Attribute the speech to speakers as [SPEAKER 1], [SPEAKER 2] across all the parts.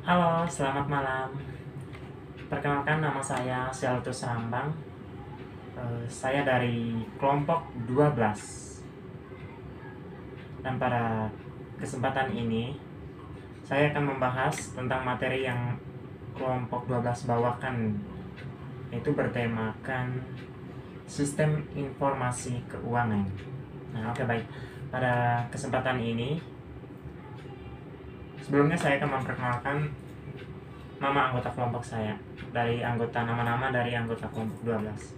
[SPEAKER 1] Halo, selamat malam. Perkenalkan, nama saya Seltus Rambang. Saya dari kelompok 12. Dan pada kesempatan ini, saya akan membahas tentang materi yang kelompok 12 bawakan, yaitu bertemakan sistem informasi keuangan. Baik. Pada kesempatan ini, sebelumnya saya akan memperkenalkan nama anggota kelompok saya, nama-nama dari anggota kelompok 12.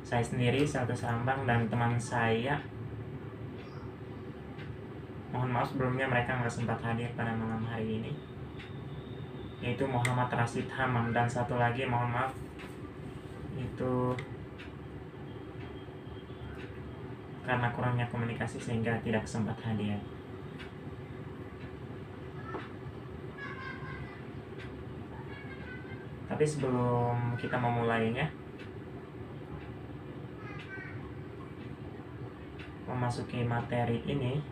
[SPEAKER 1] Saya sendiri, Seltus Rambang, dan teman saya, mohon maaf sebelumnya mereka nggak sempat hadir pada malam hari ini, yaitu Muhammad Rashid Hamam, dan satu lagi mohon maaf, itu karena kurangnya komunikasi sehingga tidak sempat hadir. Tapi sebelum kita memulainya, memasuki materi ini,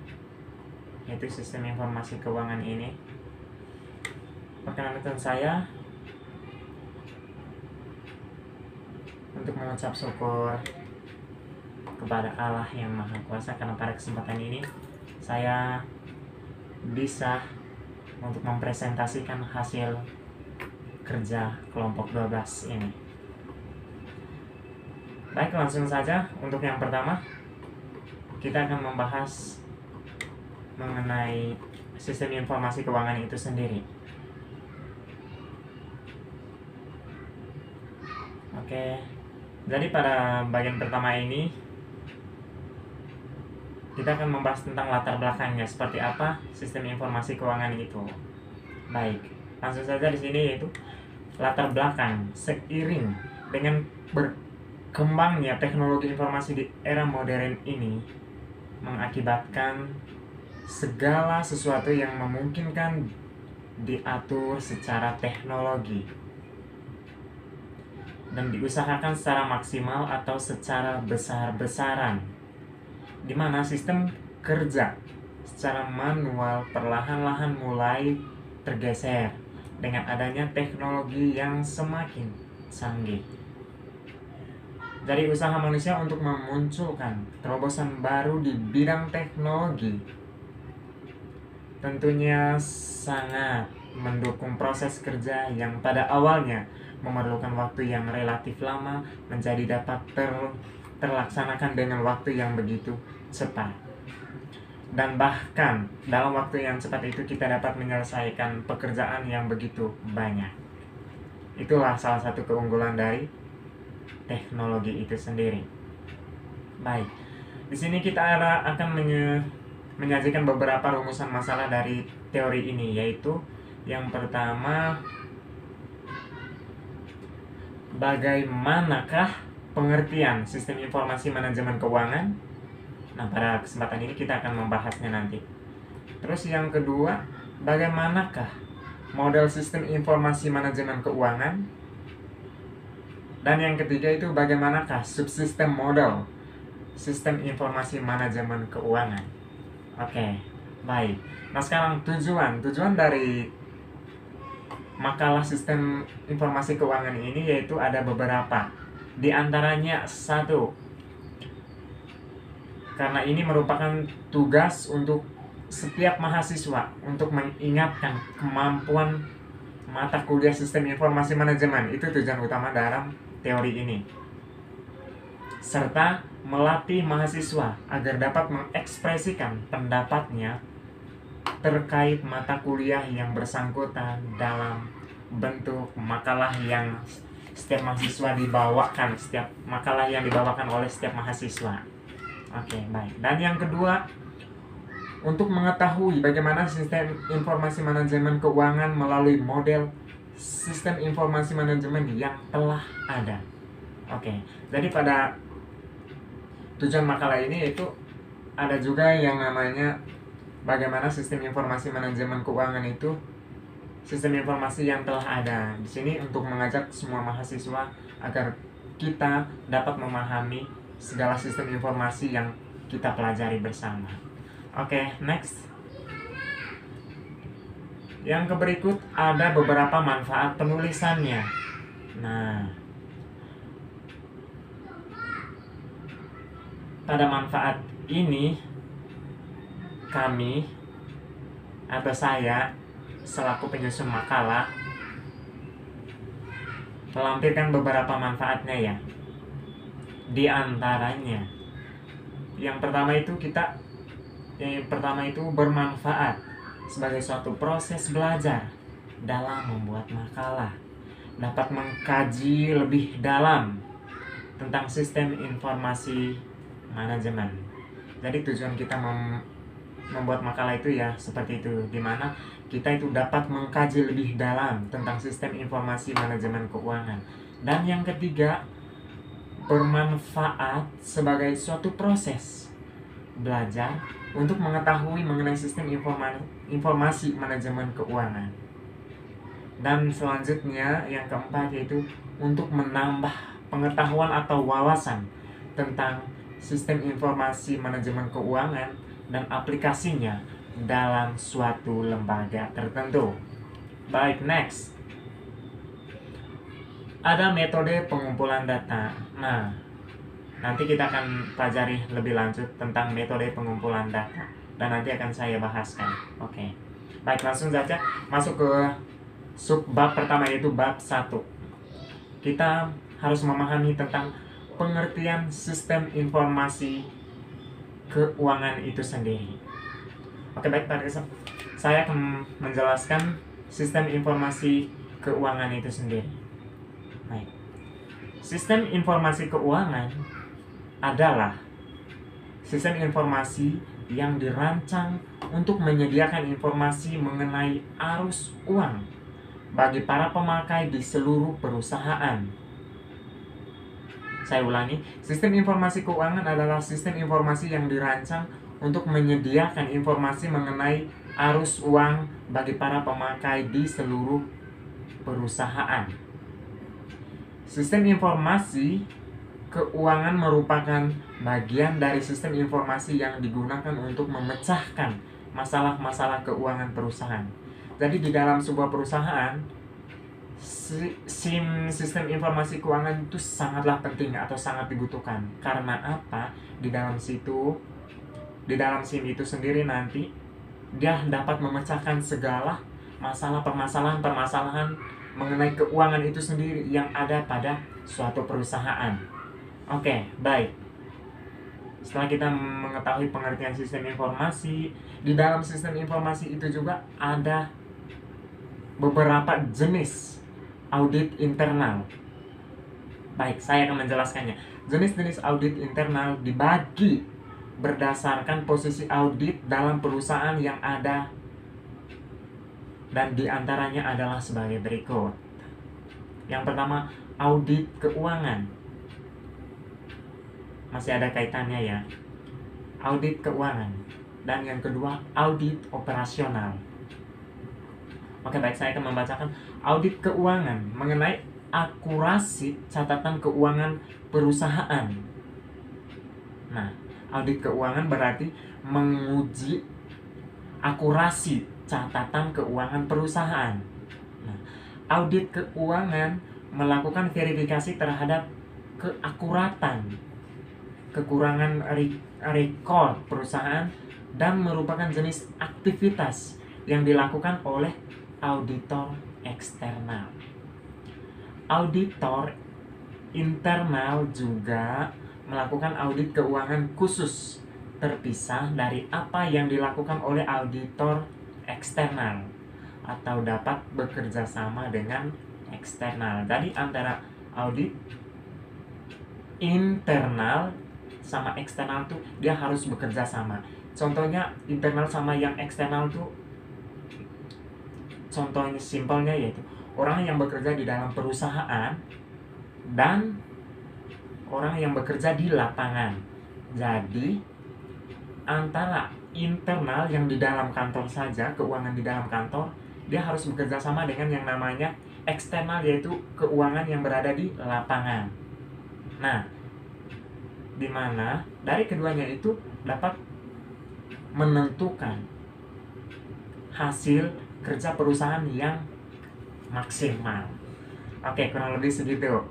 [SPEAKER 1] yaitu sistem informasi keuangan ini, perkenalkan saya untuk mengucap syukur kepada Allah yang Maha Kuasa karena pada kesempatan ini saya bisa untuk mempresentasikan hasil kerja kelompok 12 ini. Baik, langsung saja. Untuk yang pertama, kita akan membahas mengenai sistem informasi keuangan itu sendiri. Oke, jadi pada bagian pertama ini kita akan membahas tentang latar belakangnya, seperti apa sistem informasi keuangan itu. Baik, langsung saja di sini, yaitu latar belakang. Seiring dengan berkembangnya teknologi informasi di era modern ini, mengakibatkan segala sesuatu yang memungkinkan diatur secara teknologi dan diusahakan secara maksimal atau secara besar-besaran, di mana sistem kerja secara manual perlahan-lahan mulai tergeser dengan adanya teknologi yang semakin canggih. Dari usaha manusia untuk memunculkan terobosan baru di bidang teknologi tentunya sangat mendukung proses kerja yang pada awalnya memerlukan waktu yang relatif lama menjadi dapat terlaksanakan dengan waktu yang begitu cepat. Dan bahkan dalam waktu yang cepat itu kita dapat menyelesaikan pekerjaan yang begitu banyak. Itulah salah satu keunggulan dari teknologi itu sendiri. Baik, di sini kita akan menyajikan beberapa rumusan masalah dari teori ini, yaitu yang pertama, bagaimanakah pengertian sistem informasi manajemen keuangan? Nah, pada kesempatan ini kita akan membahasnya nanti. Terus yang kedua, bagaimanakah model sistem informasi manajemen keuangan? Dan yang ketiga itu bagaimanakah subsistem model sistem informasi manajemen keuangan? Oke, baik. Nah, sekarang tujuan dari makalah sistem informasi keuangan ini yaitu ada beberapa. Di antaranya satu, karena ini merupakan tugas untuk setiap mahasiswa untuk mengingatkan kemampuan mata kuliah sistem informasi manajemen. Itu tujuan utama dalam teori ini, serta melatih mahasiswa agar dapat mengekspresikan pendapatnya terkait mata kuliah yang bersangkutan dalam bentuk makalah yang setiap mahasiswa dibawakan, setiap makalah yang dibawakan oleh setiap mahasiswa. Oke, baik. Dan yang kedua, untuk mengetahui bagaimana sistem informasi manajemen keuangan melalui model sistem informasi manajemen yang telah ada. Oke, jadi pada tujuan makalah ini itu ada juga yang namanya bagaimana sistem informasi manajemen keuangan itu sistem informasi yang telah ada. Di sini untuk mengajak semua mahasiswa agar kita dapat memahami segala sistem informasi yang kita pelajari bersama. Oke, next. Yang berikut ada beberapa manfaat penulisannya. Nah, pada manfaat ini kami atau saya selaku penyusun makalah melampirkan beberapa manfaatnya ya. Di antaranya, yang pertama itu bermanfaat sebagai suatu proses belajar dalam membuat makalah, dapat mengkaji lebih dalam tentang sistem informasi manajemen. Jadi tujuan kita membuat makalah itu ya seperti itu, dimana kita itu dapat mengkaji lebih dalam tentang sistem informasi manajemen keuangan. Dan yang ketiga, bermanfaat sebagai suatu proses belajar untuk mengetahui mengenai sistem informasi manajemen keuangan. Dan selanjutnya yang keempat yaitu untuk menambah pengetahuan atau wawasan tentang sistem informasi manajemen keuangan dan aplikasinya dalam suatu lembaga tertentu. Baik, next. Ada metode pengumpulan data. Nah, nanti kita akan pelajari lebih lanjut tentang metode pengumpulan data dan nanti akan saya bahaskan. Oke. Baik, langsung saja masuk ke subbab pertama, yaitu bab 1. Kita harus memahami tentang pengertian sistem informasi keuangan itu sendiri. Oke, baik, Pak Rizal. Saya akan menjelaskan sistem informasi keuangan itu sendiri. Baik. Sistem informasi keuangan adalah sistem informasi yang dirancang untuk menyediakan informasi mengenai arus uang bagi para pemakai di seluruh perusahaan. Saya ulangi, sistem informasi keuangan adalah sistem informasi yang dirancang untuk menyediakan informasi mengenai arus uang bagi para pemakai di seluruh perusahaan. Sistem informasi keuangan merupakan bagian dari sistem informasi yang digunakan untuk memecahkan masalah-masalah keuangan perusahaan. Jadi di dalam sebuah perusahaan, sistem informasi keuangan itu sangatlah penting atau sangat dibutuhkan. Karena apa? Di dalam SIM itu sendiri nanti dia dapat memecahkan segala permasalahan mengenai keuangan itu sendiri yang ada pada suatu perusahaan. Oke, baik. Setelah kita mengetahui pengertian sistem informasi, di dalam sistem informasi itu juga ada beberapa jenis audit internal. Baik, saya akan menjelaskannya. Jenis-jenis audit internal dibagi berdasarkan posisi audit dalam perusahaan yang ada, dan diantaranya adalah sebagai berikut. Yang pertama, audit keuangan. Masih ada kaitannya ya. Audit keuangan. Dan yang kedua, audit operasional. Oke, baik, saya akan membacakan. Audit keuangan mengenai akurasi catatan keuangan perusahaan. Nah, audit keuangan berarti menguji akurasi catatan keuangan perusahaan. Nah, audit keuangan melakukan verifikasi terhadap keakuratan, kekurangan rekor perusahaan, dan merupakan jenis aktivitas yang dilakukan oleh auditor eksternal. Auditor internal juga melakukan audit keuangan khusus terpisah dari apa yang dilakukan oleh auditor eksternal atau dapat bekerja sama dengan eksternal. Jadi antara audit internal sama eksternal tuh dia harus bekerja sama. Contohnya internal sama yang eksternal tuh, contohnya simpelnya yaitu orang yang bekerja di dalam perusahaan dan orang yang bekerja di lapangan. Jadi antara internal yang di dalam kantor saja, keuangan di dalam kantor, dia harus bekerja sama dengan yang namanya eksternal, yaitu keuangan yang berada di lapangan. Nah, di mana dari keduanya itu dapat menentukan hasil kerja perusahaan yang maksimal. Oke, kurang lebih segitu.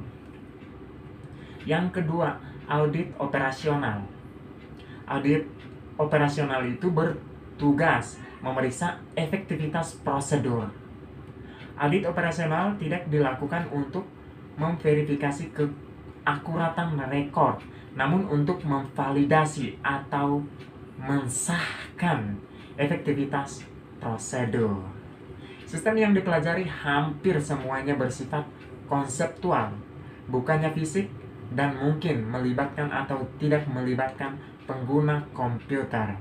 [SPEAKER 1] Yang kedua, audit operasional. Audit operasional itu bertugas memeriksa efektivitas prosedur. Audit operasional tidak dilakukan untuk memverifikasi keakuratan rekor, namun untuk memvalidasi atau mensahkan efektivitas prosedur. Sistem yang dipelajari hampir semuanya bersifat konseptual, bukannya fisik, dan mungkin melibatkan atau tidak melibatkan pengguna komputer.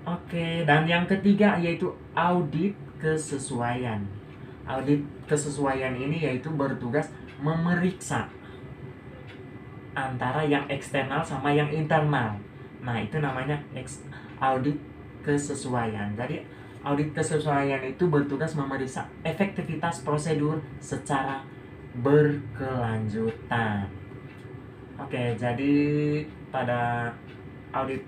[SPEAKER 1] Oke, dan yang ketiga yaitu audit kesesuaian. Audit kesesuaian ini yaitu bertugas memeriksa antara yang eksternal sama yang internal. Nah, itu namanya audit kesesuaian. Jadi, audit kesesuaian itu bertugas memeriksa efektivitas prosedur secara berkelanjutan. Oke, jadi pada audit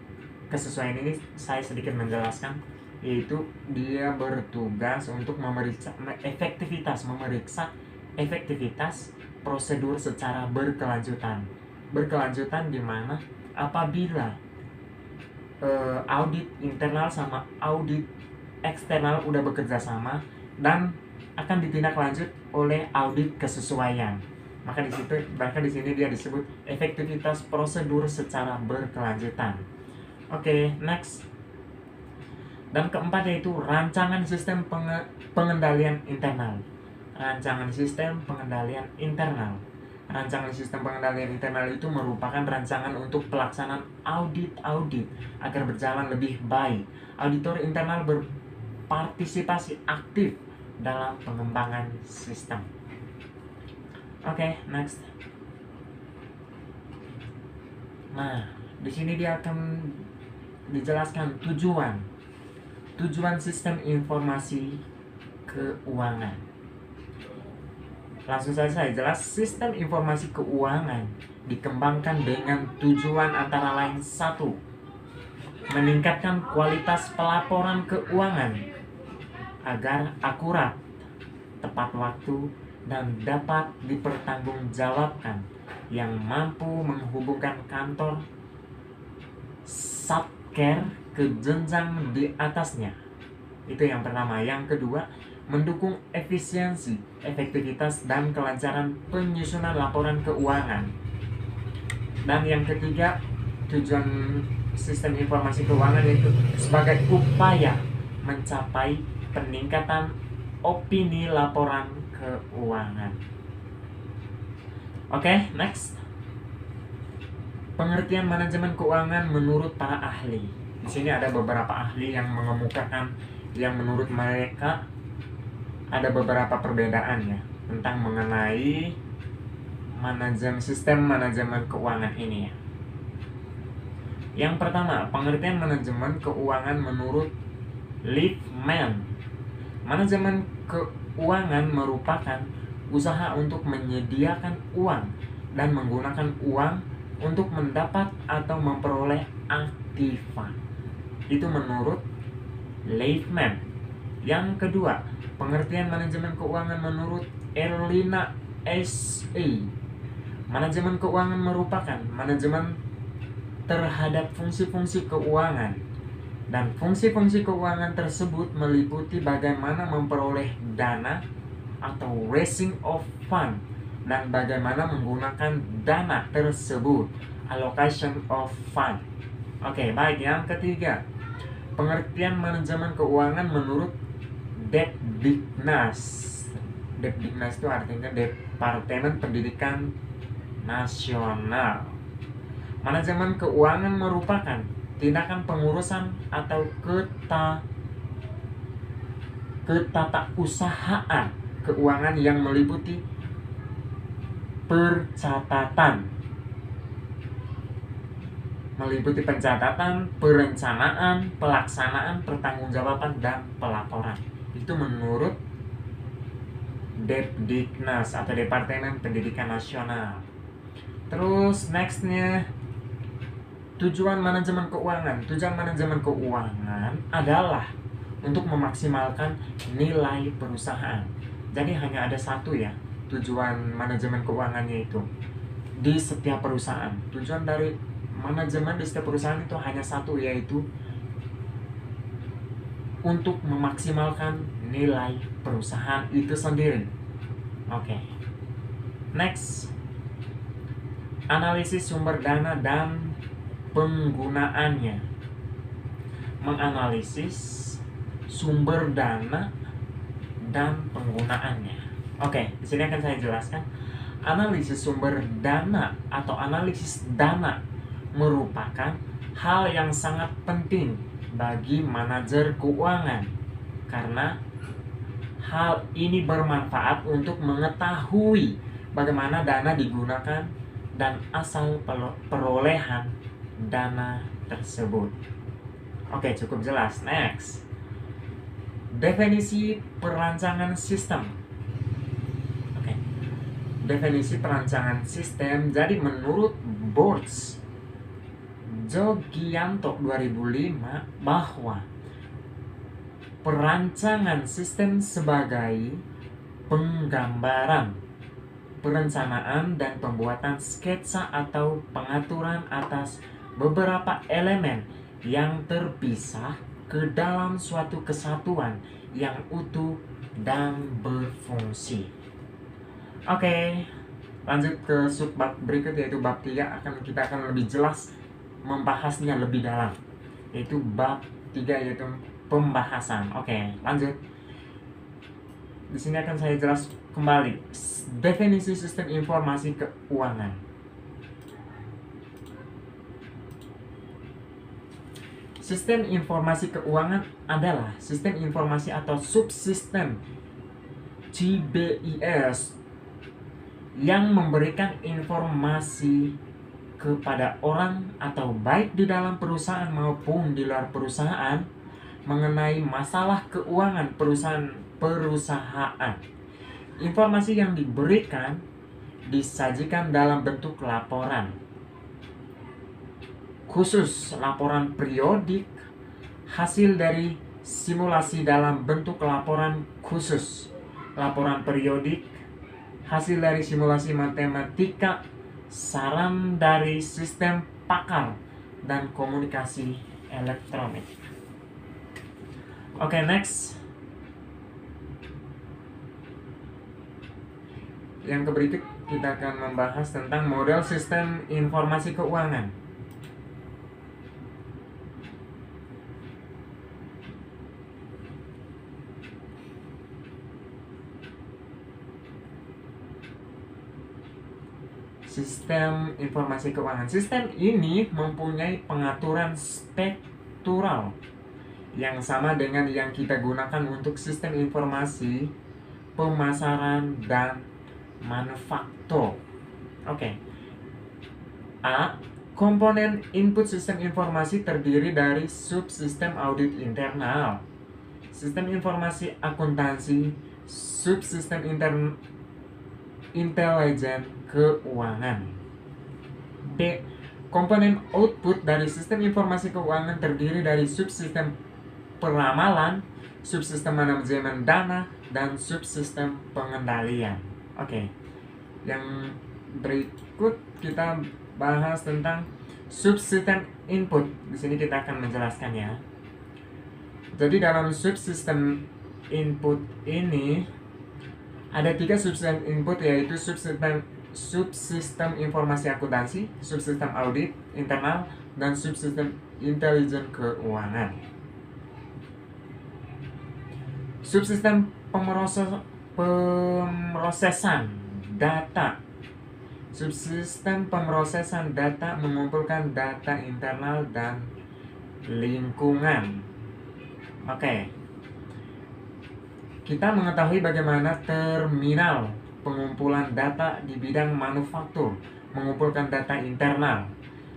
[SPEAKER 1] kesesuaian ini saya sedikit menjelaskan, yaitu dia bertugas untuk memeriksa efektivitas prosedur secara berkelanjutan. Berkelanjutan di mana apabila audit internal sama audit eksternal udah bekerja sama dan akan ditindaklanjut oleh audit kesesuaian, maka di sini dia disebut efektivitas prosedur secara berkelanjutan. Oke, next. Dan keempat yaitu rancangan sistem pengendalian internal. Rancangan sistem pengendalian internal. Rancangan sistem pengendalian internal itu merupakan rancangan untuk pelaksanaan audit agar berjalan lebih baik. Auditor internal berpartisipasi aktif dalam pengembangan sistem. Oke, next. Nah, di sini dia akan dijelaskan tujuan sistem informasi keuangan. Langsung saja saya jelas, sistem informasi keuangan dikembangkan dengan tujuan antara lain: 1. Meningkatkan kualitas pelaporan keuangan agar akurat, tepat waktu, dan dapat dipertanggungjawabkan, yang mampu menghubungkan kantor subcare ke jenjang di atasnya. Itu yang pertama. Yang kedua, mendukung efisiensi, efektivitas, dan kelancaran penyusunan laporan keuangan. Dan yang ketiga, tujuan sistem informasi keuangan yaitu sebagai upaya mencapai peningkatan opini laporan keuangan. Oke, next. Pengertian manajemen keuangan menurut para ahli. Di sini ada beberapa ahli yang mengemukakan yang menurut mereka ada beberapa perbedaan ya tentang mengenai sistem manajemen keuangan ini ya. Yang pertama, pengertian manajemen keuangan menurut Liefman. Manajemen keuangan merupakan usaha untuk menyediakan uang dan menggunakan uang untuk mendapat atau memperoleh aktiva. Itu menurut Liefman. Yang kedua, pengertian manajemen keuangan menurut Erlina S.A. Manajemen keuangan merupakan manajemen terhadap fungsi-fungsi keuangan, dan fungsi-fungsi keuangan tersebut meliputi bagaimana memperoleh dana atau raising of fund dan bagaimana menggunakan dana tersebut, allocation of fund. Oke, baik. Yang ketiga, pengertian manajemen keuangan menurut Depdiknas. Depdiknas itu artinya Departemen Pendidikan Nasional. Manajemen keuangan merupakan tindakan pengurusan atau ketatausahaan keuangan yang meliputi pencatatan, perencanaan, pelaksanaan, pertanggungjawaban, dan pelaporan. Itu menurut Depdiknas atau Departemen Pendidikan Nasional. Terus nextnya Tujuan manajemen keuangan adalah untuk memaksimalkan nilai perusahaan. Jadi hanya ada satu ya tujuan manajemen keuangannya itu di setiap perusahaan. Tujuan dari manajemen di setiap perusahaan itu hanya satu, yaitu untuk memaksimalkan nilai perusahaan itu sendiri. Oke. Next, analisis sumber dana dan penggunaannya. Menganalisis sumber dana dan penggunaannya. Oke, di sini akan saya jelaskan. Analisis sumber dana atau analisis dana merupakan hal yang sangat penting bagi manajer keuangan, karena hal ini bermanfaat untuk mengetahui bagaimana dana digunakan dan asal perolehan dana tersebut. Oke, cukup jelas. Next, definisi perancangan sistem. Oke, definisi perancangan sistem. Jadi menurut Boards Jogianto 2005 bahwa perancangan sistem sebagai penggambaran, perencanaan dan pembuatan sketsa atau pengaturan atas beberapa elemen yang terpisah ke dalam suatu kesatuan yang utuh dan berfungsi. Oke, lanjut ke subbab berikut, yaitu bab 3. Kita akan lebih jelas membahasnya lebih dalam, yaitu bab 3, yaitu pembahasan. Oke, lanjut. Di sini akan saya jelas kembali definisi sistem informasi keuangan. Sistem informasi keuangan adalah sistem informasi atau subsistem CBIS yang memberikan informasi kepada orang atau baik di dalam perusahaan maupun di luar perusahaan mengenai masalah keuangan perusahaan. Informasi yang diberikan disajikan dalam bentuk laporan khusus, laporan periodik, hasil dari simulasi dalam bentuk laporan khusus, laporan periodik, hasil dari simulasi matematika, saran dari sistem pakar, dan komunikasi elektronik. Oke, next. Yang berikut kita akan membahas tentang model sistem informasi keuangan. Sistem informasi keuangan. Sistem ini mempunyai pengaturan struktural yang sama dengan yang kita gunakan untuk sistem informasi pemasaran dan manufaktur. Oke. A. Komponen input sistem informasi terdiri dari subsistem audit internal, sistem informasi akuntansi, subsistem intelijen keuangan. B. Komponen output dari sistem informasi keuangan terdiri dari subsistem peramalan, subsistem manajemen dana, dan subsistem pengendalian. Oke. Yang berikut kita bahas tentang subsistem input. Di sini kita akan menjelaskan ya. Jadi dalam subsistem input ini ada 3 subsistem input, yaitu subsistem informasi akuntansi, subsistem audit internal, dan subsistem intelijen keuangan. Subsistem pemrosesan data. Subsistem pemrosesan data mengumpulkan data internal dan lingkungan. Oke. Kita mengetahui bagaimana terminal pengumpulan data di bidang manufaktur mengumpulkan data internal.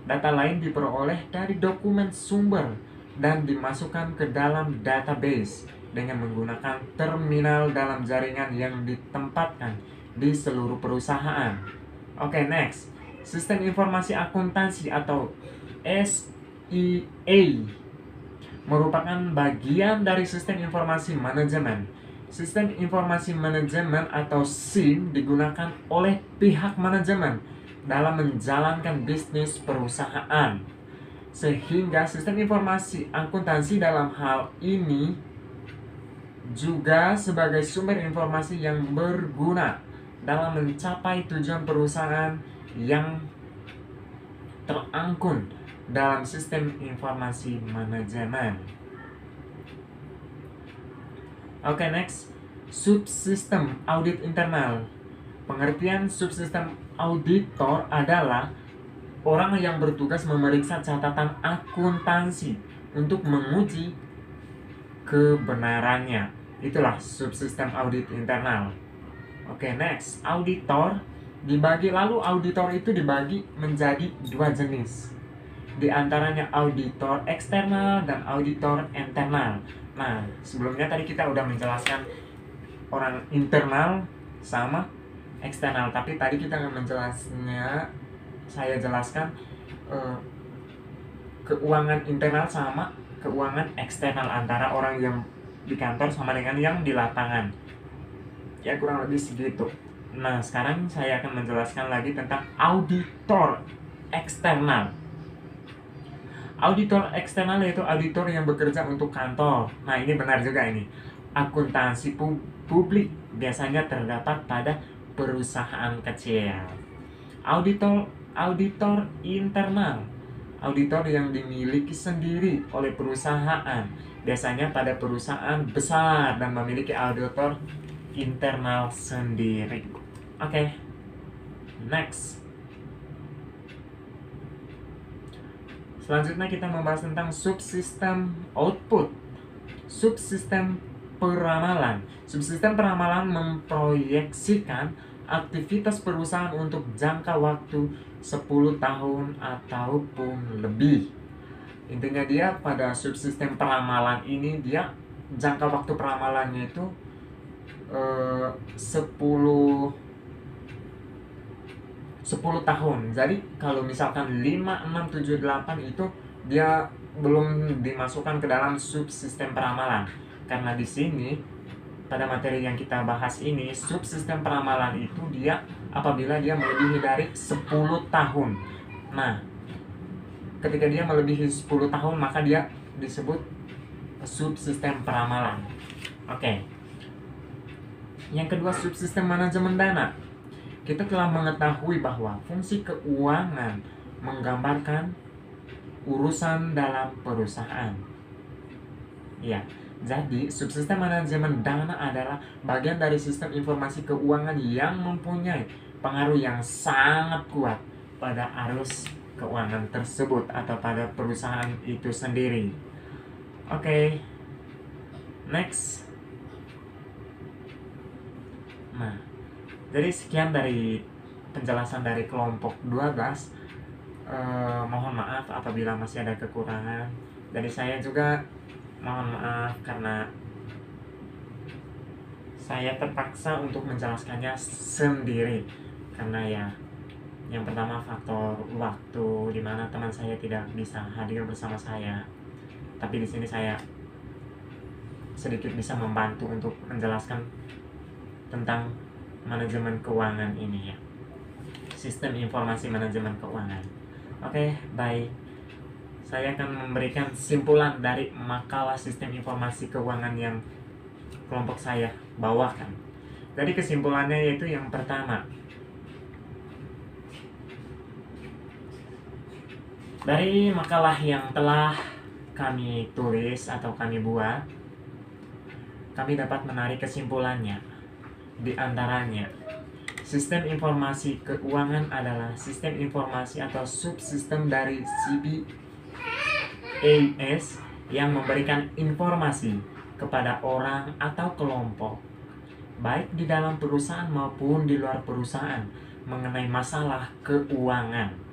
[SPEAKER 1] Data lain diperoleh dari dokumen sumber dan dimasukkan ke dalam database dengan menggunakan terminal dalam jaringan yang ditempatkan di seluruh perusahaan. Oke, next. Sistem informasi akuntansi atau SIA merupakan bagian dari sistem informasi manajemen. Sistem informasi manajemen atau SIM digunakan oleh pihak manajemen dalam menjalankan bisnis perusahaan. Sehingga sistem informasi akuntansi dalam hal ini juga sebagai sumber informasi yang berguna dalam mencapai tujuan perusahaan yang terangkut dalam sistem informasi manajemen. Oke, next. Subsistem audit internal. Pengertian subsistem auditor adalah orang yang bertugas memeriksa catatan akuntansi untuk menguji kebenarannya. Itulah subsistem audit internal. Oke, next. Auditor itu dibagi menjadi dua jenis. Di antaranya auditor eksternal dan auditor internal. Nah, sebelumnya tadi kita udah menjelaskan orang internal sama eksternal, tapi tadi kita akan menjelaskannya, saya jelaskan keuangan internal sama keuangan eksternal antara orang yang di kantor sama dengan yang di lapangan. Ya, kurang lebih segitu. Nah, sekarang saya akan menjelaskan lagi tentang auditor eksternal. Auditor eksternal yaitu auditor yang bekerja untuk kantor. Nah, ini benar juga ini. Akuntansi publik biasanya terdapat pada perusahaan kecil. Auditor internal. Auditor yang dimiliki sendiri oleh perusahaan. Biasanya pada perusahaan besar dan memiliki auditor internal sendiri. Oke. Next. Selanjutnya kita membahas tentang subsistem output. Subsistem peramalan. Subsistem peramalan memproyeksikan aktivitas perusahaan untuk jangka waktu 10 tahun ataupun lebih. Intinya dia pada subsistem peramalan ini dia jangka waktu peramalannya itu 10 tahun. Jadi kalau misalkan 5, 6, 7, 8 itu dia belum dimasukkan ke dalam subsistem peramalan. Karena di sini pada materi yang kita bahas ini, subsistem peramalan itu dia apabila dia melebihi dari 10 tahun. Nah, ketika dia melebihi 10 tahun maka dia disebut subsistem peramalan. Oke. Yang kedua, subsistem manajemen dana. Kita telah mengetahui bahwa fungsi keuangan menggambarkan urusan dalam perusahaan. Ya, jadi subsistem manajemen dana adalah bagian dari sistem informasi keuangan yang mempunyai pengaruh yang sangat kuat pada arus keuangan tersebut atau pada perusahaan itu sendiri. Oke. Next. Nah, jadi sekian dari penjelasan dari kelompok 12. Mohon maaf apabila masih ada kekurangan. Dari saya juga mohon maaf karena saya terpaksa untuk menjelaskannya sendiri. Karena ya, yang pertama faktor waktu, di mana teman saya tidak bisa hadir bersama saya. Tapi di sini saya sedikit bisa membantu untuk menjelaskan tentang manajemen keuangan ini ya. Sistem informasi manajemen keuangan. Oke, baik. Saya akan memberikan simpulan dari makalah sistem informasi keuangan yang kelompok saya bawakan. Jadi kesimpulannya yaitu yang pertama, dari makalah yang telah kami tulis atau kami buat, kami dapat menarik kesimpulannya. Di antaranya, sistem informasi keuangan adalah sistem informasi atau subsistem dari CBAS yang memberikan informasi kepada orang atau kelompok, baik di dalam perusahaan maupun di luar perusahaan, mengenai masalah keuangan.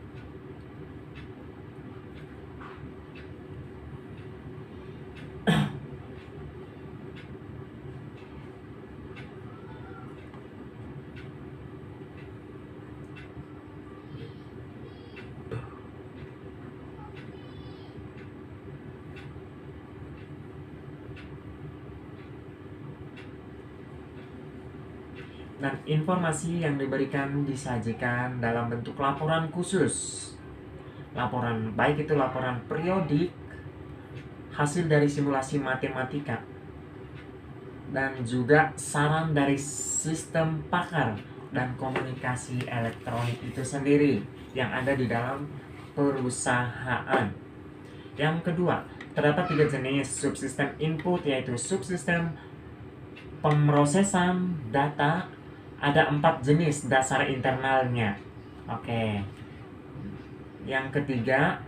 [SPEAKER 1] Dan informasi yang diberikan disajikan dalam bentuk laporan khusus. Laporan baik itu laporan periodik, hasil dari simulasi matematika, dan juga saran dari sistem pakar dan komunikasi elektronik itu sendiri yang ada di dalam perusahaan. Yang kedua, terdapat 3 jenis subsistem input, yaitu subsistem pemrosesan data. Ada 4 jenis dasar internalnya. Oke. Yang ketiga,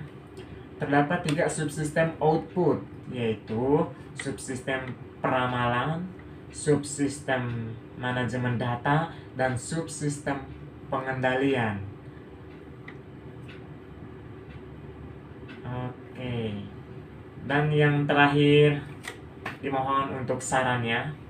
[SPEAKER 1] terdapat 3 subsistem output, yaitu subsistem peramalan, subsistem manajemen data, dan subsistem pengendalian. Oke. Dan yang terakhir, dimohon untuk sarannya.